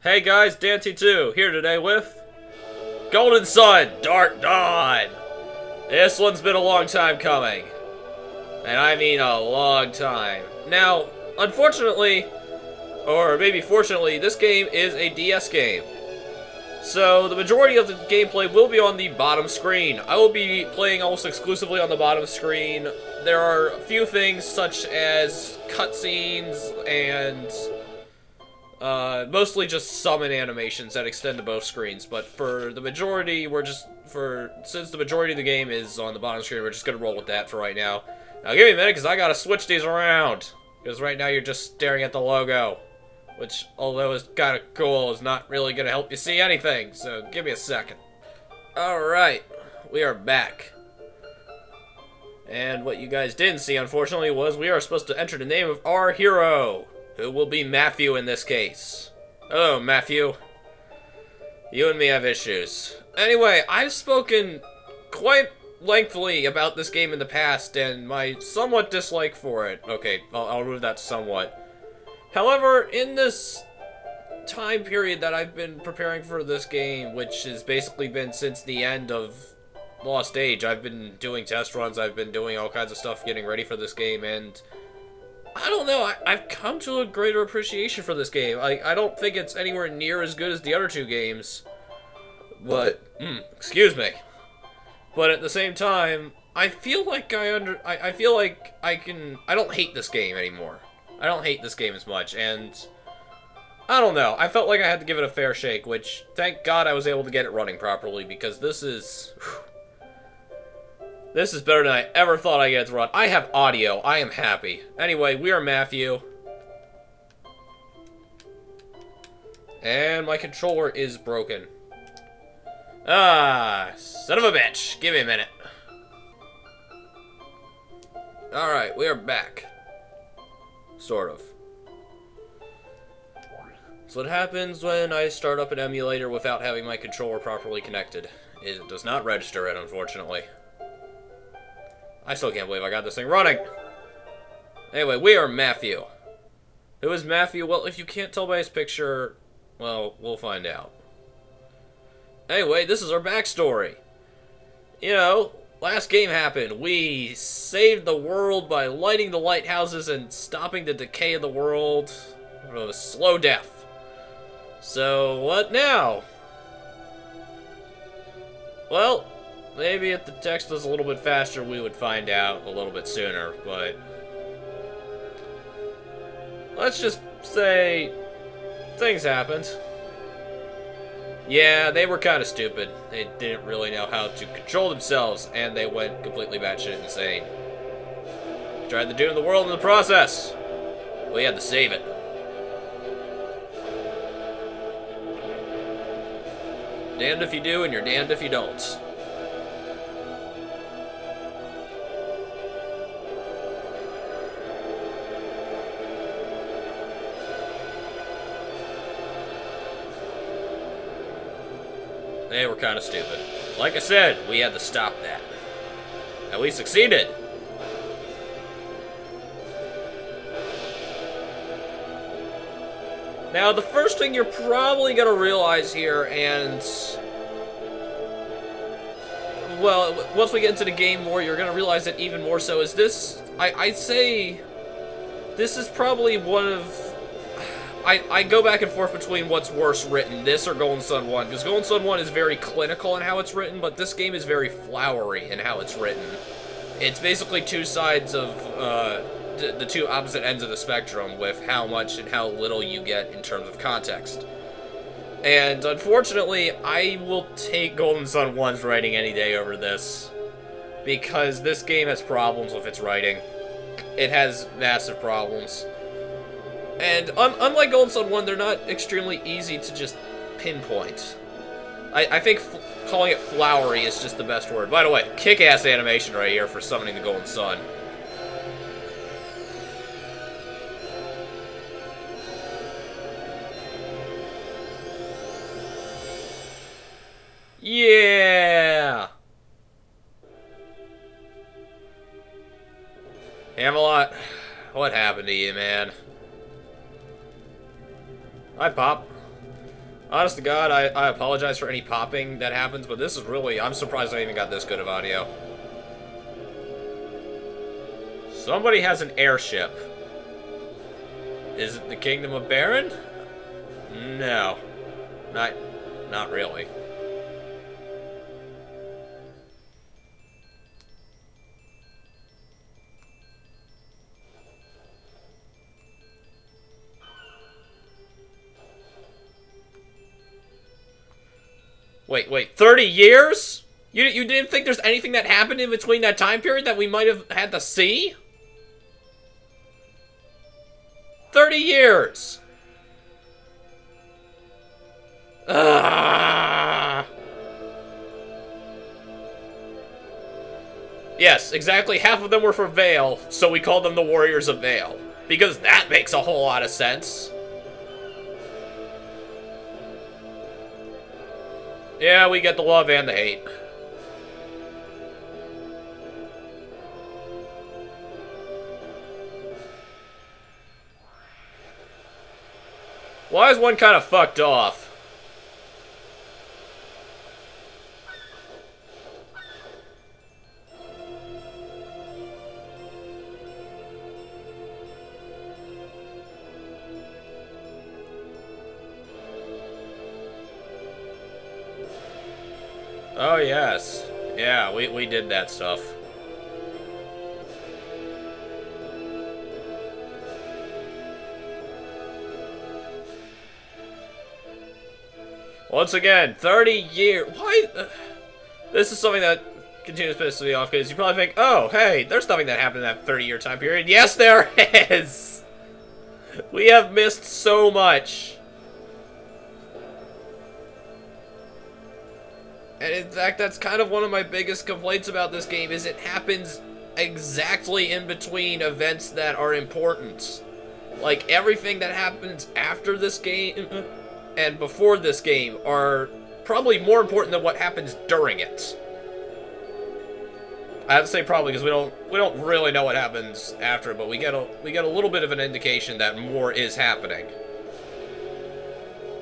Hey guys, Dante2 here today with Golden Sun, Dark Dawn. This one's been a long time coming. And I mean a long time. Now, unfortunately, or maybe fortunately, this game is a DS game. So, the majority of the gameplay will be on the bottom screen. I will be playing almost exclusively on the bottom screen. There are a few things such as cutscenes and mostly just summon animations that extend to both screens, but for the majority, since the majority of the game is on the bottom screen, we're just gonna roll with that for right now. Now give me a minute, because I gotta switch these around, because right now you're just staring at the logo, which, although is kinda cool, is not really gonna help you see anything, so give me a second. Alright, we are back. And what you guys didn't see, unfortunately, was we are supposed to enter the name of our hero, who will be Matthew in this case. Hello, Matthew. You and me have issues. Anyway, I've spoken quite lengthily about this game in the past and my somewhat dislike for it. Okay, I'll remove that somewhat. However, in this time period that I've been preparing for this game, which has basically been since the end of Lost Age, I've been doing test runs, I've been doing all kinds of stuff getting ready for this game, and I don't know, I've come to a greater appreciation for this game. I don't think it's anywhere near as good as the other two games. But, excuse me. But at the same time, I feel like I feel like I don't hate this game anymore. I don't hate this game as much, and I don't know. I felt like I had to give it a fair shake, which, thank God I was able to get it running properly, because this is better than I ever thought I'd get it to run. I have audio. I am happy. Anyway, we are Matthew. And my controller is broken. Ah, son of a bitch. Give me a minute. Alright, we are back. Sort of. So what happens when I start up an emulator without having my controller properly connected? It does not register it, unfortunately. I still can't believe I got this thing running. Anyway, we are Matthew. Who is Matthew? Well, if you can't tell by his picture, well, we'll find out. Anyway, this is our backstory. You know, last game happened. We saved the world by lighting the lighthouses and stopping the decay of the world. It was slow death. So, what now? Well, maybe if the text was a little bit faster, we would find out a little bit sooner, but let's just say things happened. Yeah, they were kind of stupid. They didn't really know how to control themselves, and they went completely batshit insane. Tried to doom the world in the process. We had to save it. Damned if you do, and you're damned if you don't. They were kind of stupid. Like I said, we had to stop that. And we succeeded. Now, the first thing you're probably going to realize here, and well, once we get into the game more, you're going to realize it even more so, is this, I'd say, this is probably one of, I go back and forth between what's worse written, this or Golden Sun 1, because Golden Sun 1 is very clinical in how it's written, but this game is very flowery in how it's written. It's basically two sides of, the two opposite ends of the spectrum with how much and how little you get in terms of context. And unfortunately, I will take Golden Sun 1's writing any day over this, because this game has problems with its writing. It has massive problems. And unlike Golden Sun 1, they're not extremely easy to just pinpoint. I think calling it flowery is just the best word. By the way, kick-ass animation right here for summoning the Golden Sun. Yeah! Camelot, what happened to you, man? Hi, Pop. Honest to God, I apologize for any popping that happens, but this is really... I'm surprised I even got this good of audio. Somebody has an airship. Is it the Kingdom of Baron? No. Not really. Wait, 30 years? You didn't think there's anything that happened in between that time period that we might have had to see? 30 years! Yes, exactly half of them were for Vale, so we called them the Warriors of Vale. Because that makes a whole lot of sense. Yeah, we get the love and the hate. Why is one kind of fucked off? Oh, yes. Yeah, we did that stuff. Once again, 30 years. Why? This is something that continues to piss me off, because you probably think, oh, hey, there's nothing that happened in that 30-year time period. Yes, there is! We have missed so much. And in fact, that's kind of one of my biggest complaints about this game, is it happens exactly in between events that are important. Like, everything that happens after this game and before this game are probably more important than what happens during it. I have to say probably because we don't really know what happens after, but we get a little bit of an indication that more is happening.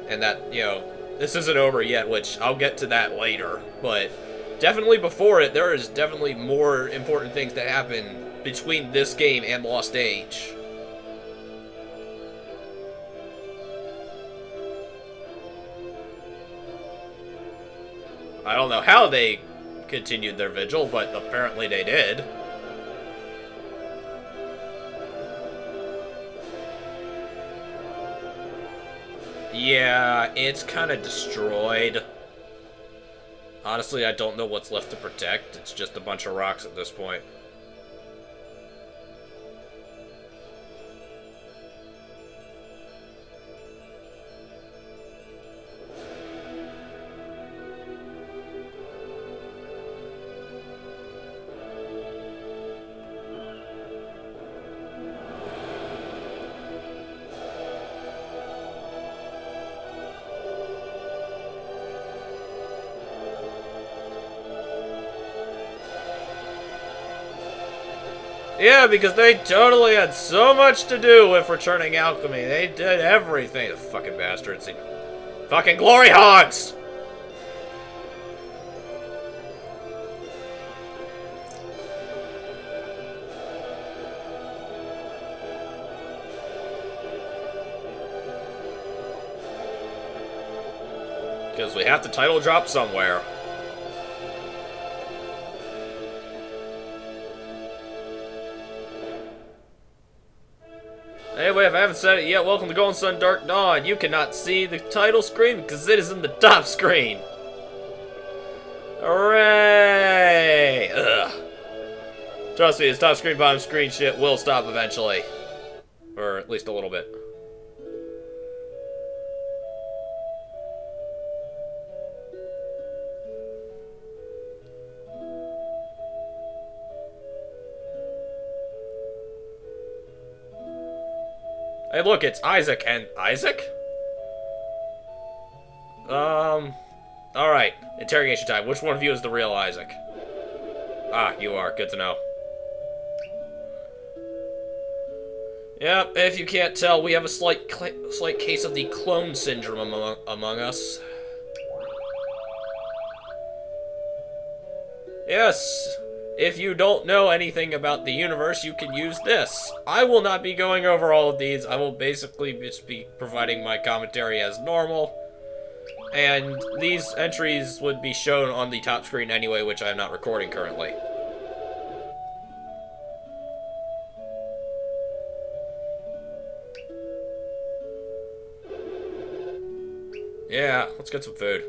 And that, you know, this isn't over yet, which I'll get to that later, but definitely before it, there is definitely more important things that happen between this game and Lost Age. I don't know how they continued their vigil, but apparently they did. Yeah, it's kind of destroyed. Honestly, I don't know what's left to protect. It's just a bunch of rocks at this point. Yeah, because they totally had so much to do with returning alchemy. They did everything. The fucking bastards. Fucking glory hogs! Because we have to title drop somewhere. Anyway, if I haven't said it yet, welcome to Golden Sun Dark Dawn. You cannot see the title screen because it is in the top screen. Hooray! Ugh. Trust me, this top screen, bottom screen shit will stop eventually. Or at least a little bit. Hey, look, it's Isaac and Isaac? Alright. Interrogation time. Which one of you is the real Isaac? Ah, you are. Good to know. Yep, if you can't tell, we have a slight case of the clone syndrome among us. Yes, if you don't know anything about the universe, you can use this. I will not be going over all of these. I will basically just be providing my commentary as normal. And these entries would be shown on the top screen anyway, which I am not recording currently. Yeah, let's get some food.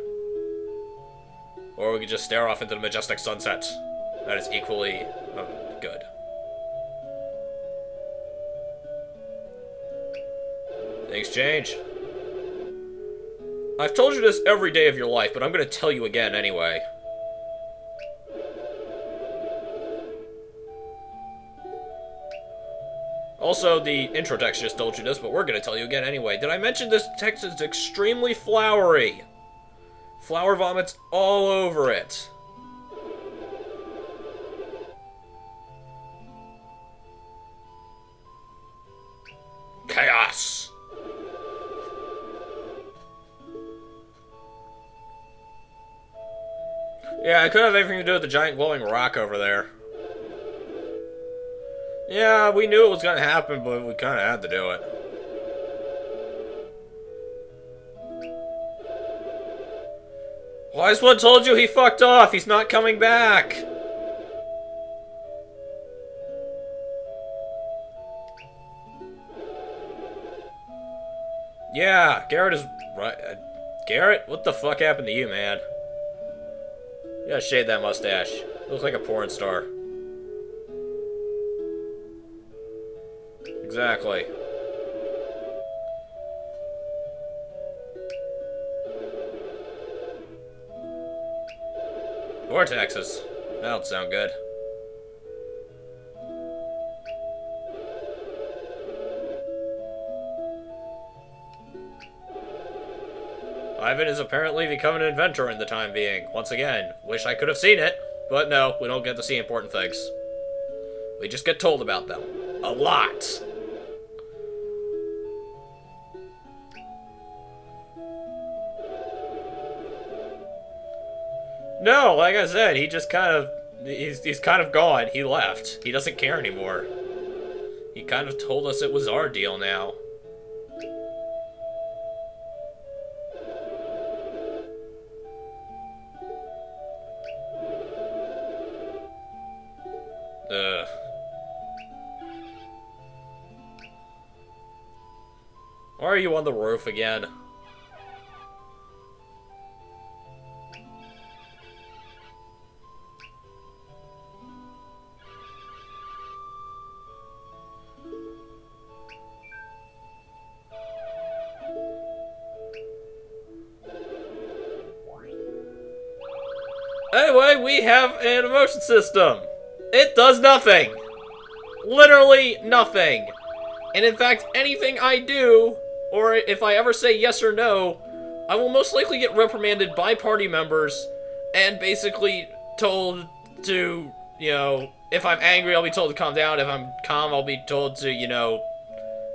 Or we could just stare off into the majestic sunset. That is equally good. Things change. I've told you this every day of your life, but I'm going to tell you again anyway. Also, the intro text just told you this, but we're going to tell you again anyway. Did I mention this text is extremely flowery? Flower vomits all over it. Chaos. Yeah, it could have anything to do with the giant glowing rock over there. Yeah, we knew it was going to happen, but we kind of had to do it. Wise one told you he fucked off. He's not coming back. Yeah, Garrett is right. Garrett, what the fuck happened to you, man? You gotta shade that mustache. You look like a porn star. Exactly. Vortexes. That don't sound good. Ivan is apparently becoming an inventor in the time being. Once again, wish I could have seen it, but no, we don't get to see important things. We just get told about them. A lot. No, like I said, he just kind of... He's kind of gone. He left. He doesn't care anymore. He kind of told us it was our deal now. Ugh. Why are you on the roof again? Anyway, we have an emotion system. It does nothing. Literally nothing. And in fact, anything I do, or if I ever say yes or no, I will most likely get reprimanded by party members and basically told to, you know, if I'm angry, I'll be told to calm down. If I'm calm, I'll be told to, you know,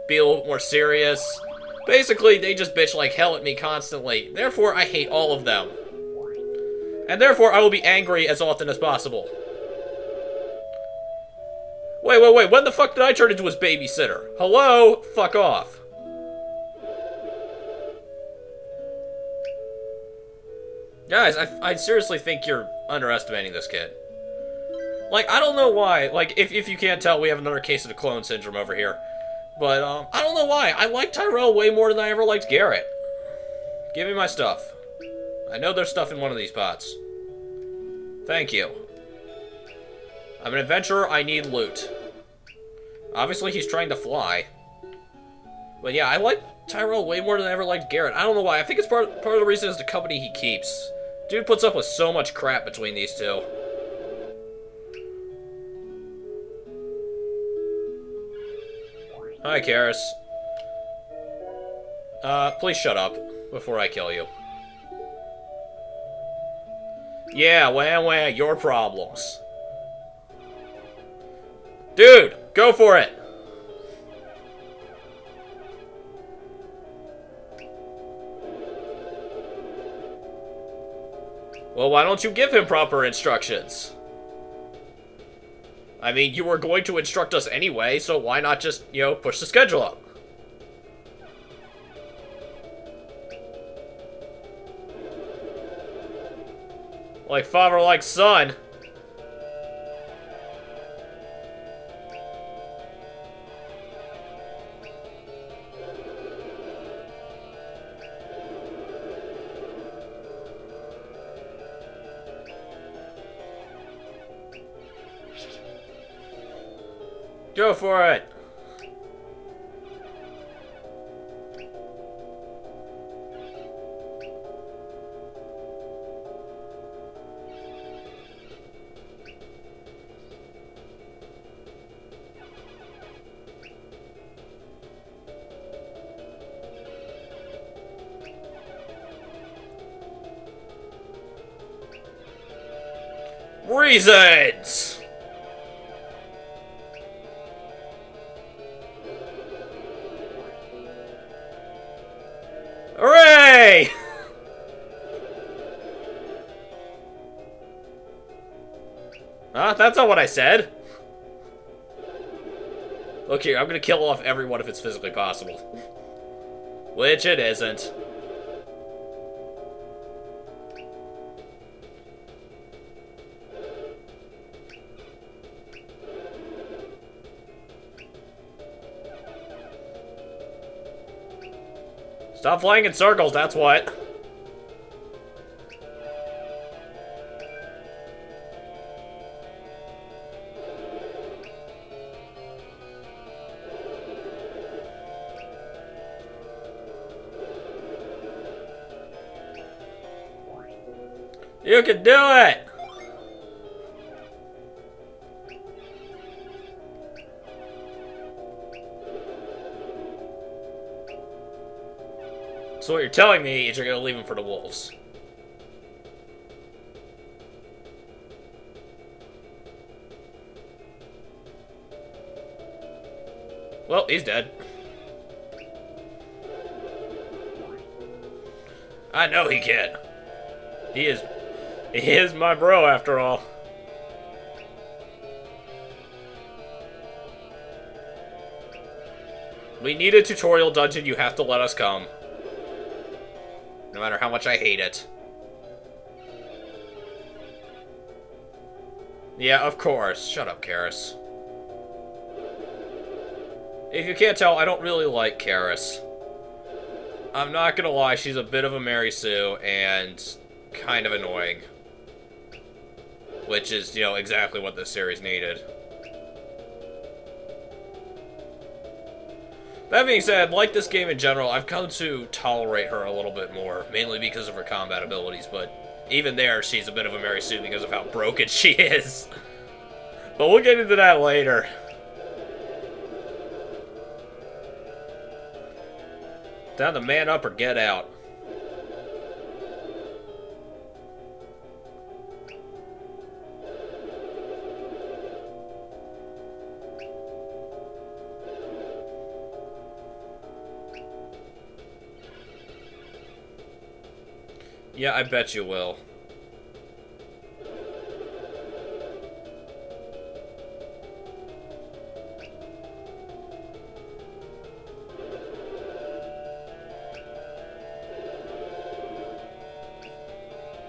be a little more serious. Basically, they just bitch like hell at me constantly. Therefore, I hate all of them. And therefore, I will be angry as often as possible. Wait, when the fuck did I turn into his babysitter? Hello? Fuck off. Guys, I seriously think you're underestimating this kid. Like, I don't know why. Like, if you can't tell, we have another case of the clone syndrome over here. But, I don't know why. I like Tyrell way more than I ever liked Garrett. Give me my stuff. I know there's stuff in one of these pots. Thank you. I'm an adventurer, I need loot. Obviously, he's trying to fly. But yeah, I like Tyrell way more than I ever liked Garrett. I don't know why. I think it's part of the reason is the company he keeps. Dude puts up with so much crap between these two. Hi, Karis. Please shut up before I kill you. Yeah, wah, your problems. Dude, go for it! Well, why don't you give him proper instructions? I mean, you were going to instruct us anyway, so why not just, you know, push the schedule up? Like father, like son. Go for it. Reasons! Hooray! Huh? That's not what I said. Look here, I'm gonna kill off everyone if it's physically possible. Which it isn't. Stop flying in circles, that's what. You can do it! So what you're telling me is you're gonna leave him for the wolves. Well, he's dead. I know he can. He is my bro after all. We need a tutorial dungeon, you have to let us come. No matter how much I hate it. Yeah, of course. Shut up, Karis. If you can't tell, I don't really like Karis. I'm not gonna lie, she's a bit of a Mary Sue, and kind of annoying. Which is, you know, exactly what this series needed. That being said, like this game in general, I've come to tolerate her a little bit more, mainly because of her combat abilities, but even there, she's a bit of a Mary Sue because of how broken she is. But we'll get into that later. Time to man up or get out. Yeah, I bet you will.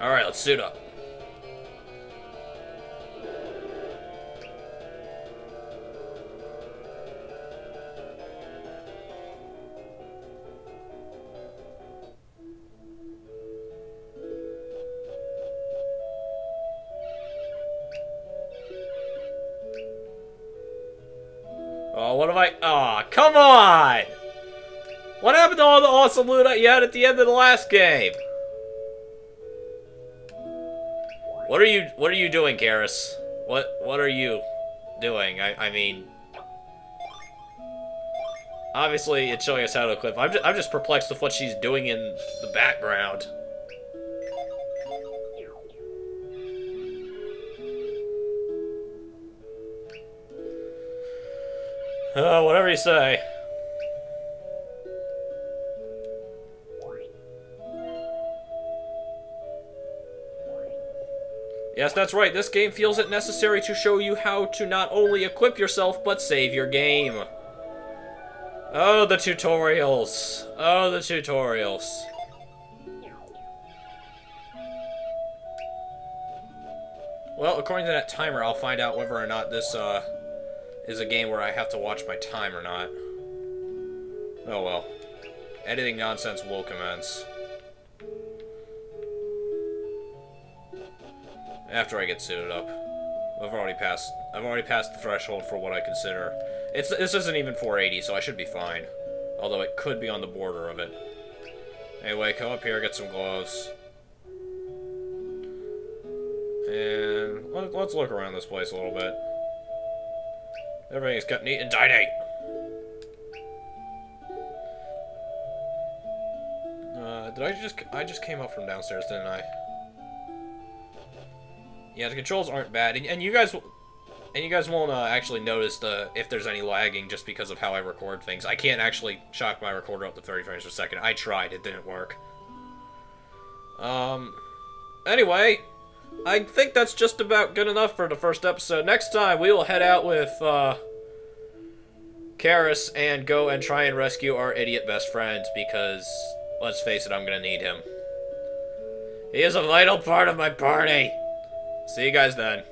Alright, let's suit up. Oh, what have I... Aw, come on! What happened to all the awesome loot you had at the end of the last game? What are you doing, Karis? What are you doing? I mean... Obviously, it's showing us how to equip. I'm just perplexed with what she's doing in the background. Whatever you say. Yes, that's right. This game feels it necessary to show you how to not only equip yourself, but save your game. Oh, the tutorials. Oh, the tutorials. Well, according to that timer, I'll find out whether or not this, is a game where I have to watch my time or not. Oh well. Editing nonsense will commence. After I get suited up. I've already passed the threshold for what I consider. This isn't even 480, so I should be fine. Although it could be on the border of it. Anyway, come up here, get some gloves. And let's look around this place a little bit. Everything's kept neat and tidy. I just came up from downstairs, didn't I? Yeah, the controls aren't bad, and you guys won't actually notice if there's any lagging just because of how I record things. I can't actually shock my recorder up to 30 frames per second. I tried, it didn't work. Anyway, I think that's just about good enough for the first episode. Next time, we will head out with, Karis and go and try and rescue our idiot best friend, because, let's face it, I'm gonna need him. He is a vital part of my party. See you guys then.